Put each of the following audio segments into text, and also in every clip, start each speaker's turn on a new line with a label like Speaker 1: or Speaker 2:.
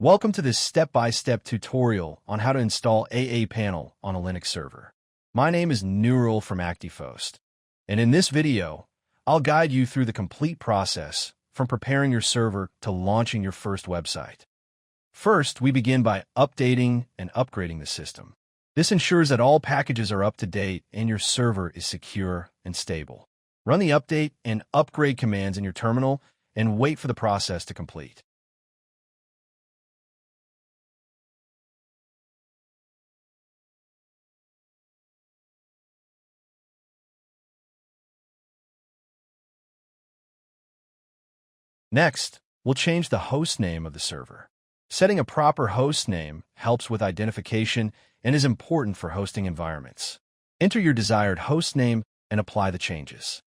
Speaker 1: Welcome to this step-by-step tutorial on how to install aaPanel on a Linux server. My name is Nural from Actiefhost, and in this video, I'll guide you through the complete process from preparing your server to launching your first website. First, we begin by updating and upgrading the system. This ensures that all packages are up to date and your server is secure and stable. Run the update and upgrade commands in your terminal and wait for the process to complete. Next, we'll change the host name of the server. Setting a proper host name helps with identification and is important for hosting environments. Enter your desired host name and apply the changes.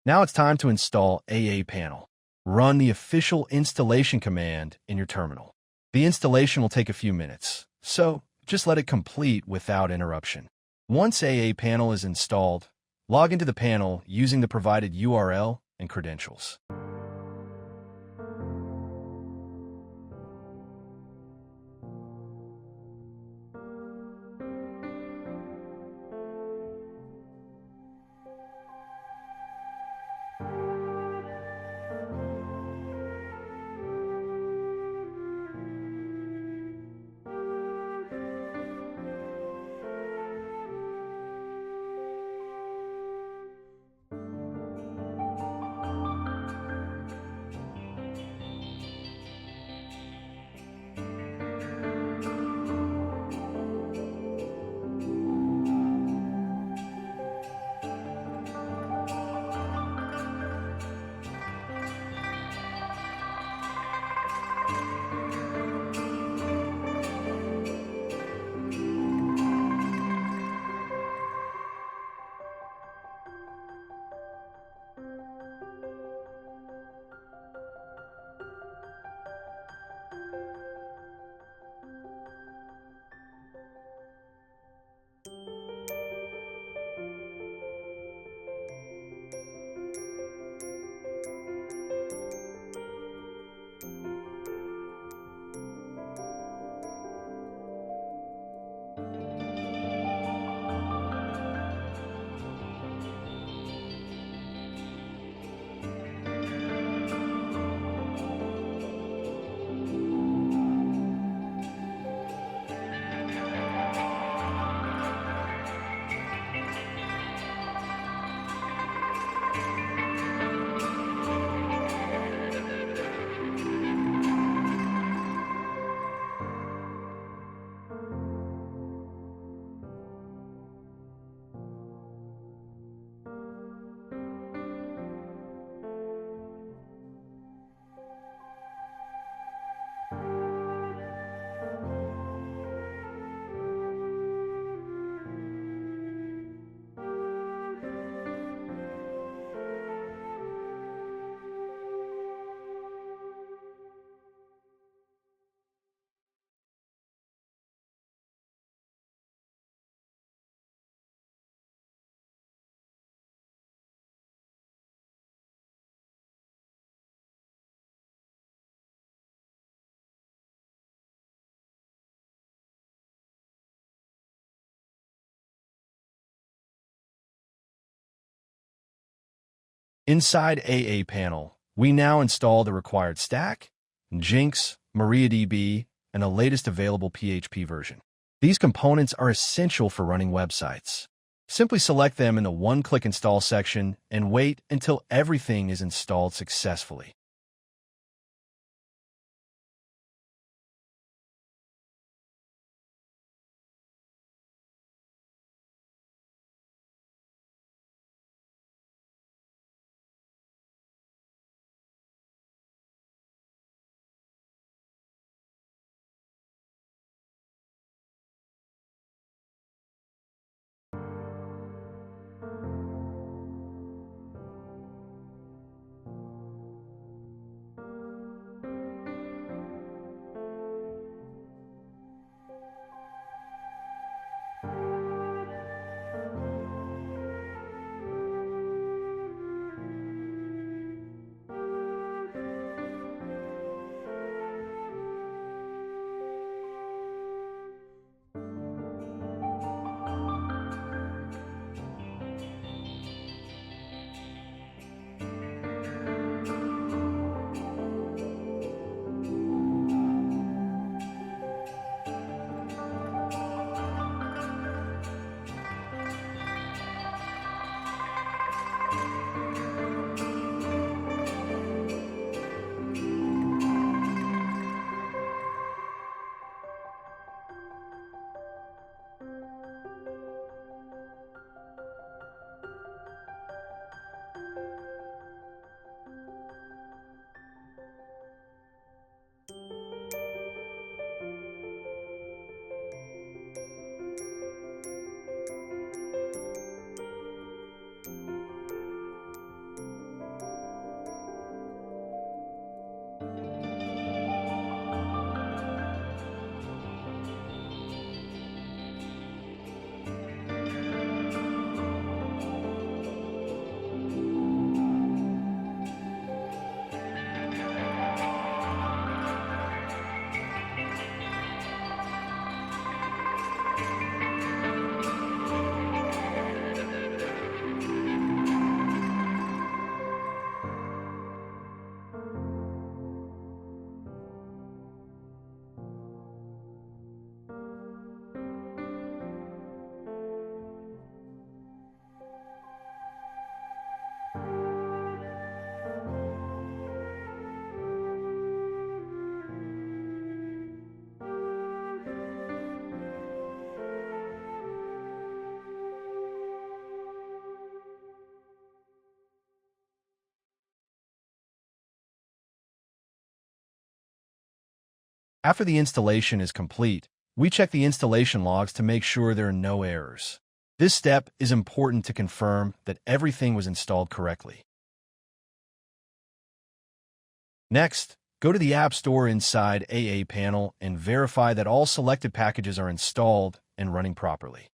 Speaker 1: Now it's time to install aaPanel. Run the official installation command in your terminal. The installation will take a few minutes, so just let it complete without interruption. Once aaPanel is installed, log into the panel using the provided URL and credentials. Inside aaPanel, we now install the required stack, Jinx, MariaDB, and the latest available PHP version. These components are essential for running websites. Simply select them in the one-click install section and wait until everything is installed successfully. After the installation is complete, we check the installation logs to make sure there are no errors. This step is important to confirm that everything was installed correctly. Next, go to the App Store inside aaPanel and verify that all selected packages are installed and running properly.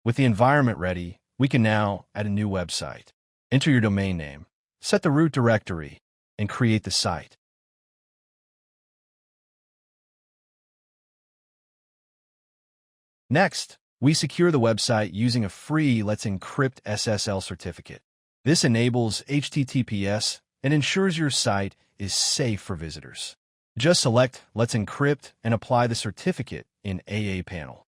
Speaker 1: With the environment ready, we can now add a new website. Enter your domain name, set the root directory, and create the site. Next, we secure the website using a free Let's Encrypt SSL certificate. This enables HTTPS and ensures your site is safe for visitors. Just select Let's Encrypt and apply the certificate in aaPanel.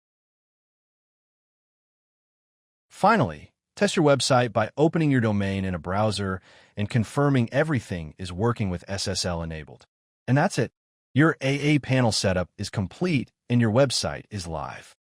Speaker 1: Finally, test your website by opening your domain in a browser and confirming everything is working with SSL enabled. And that's it. Your aaPanel setup is complete and your website is live.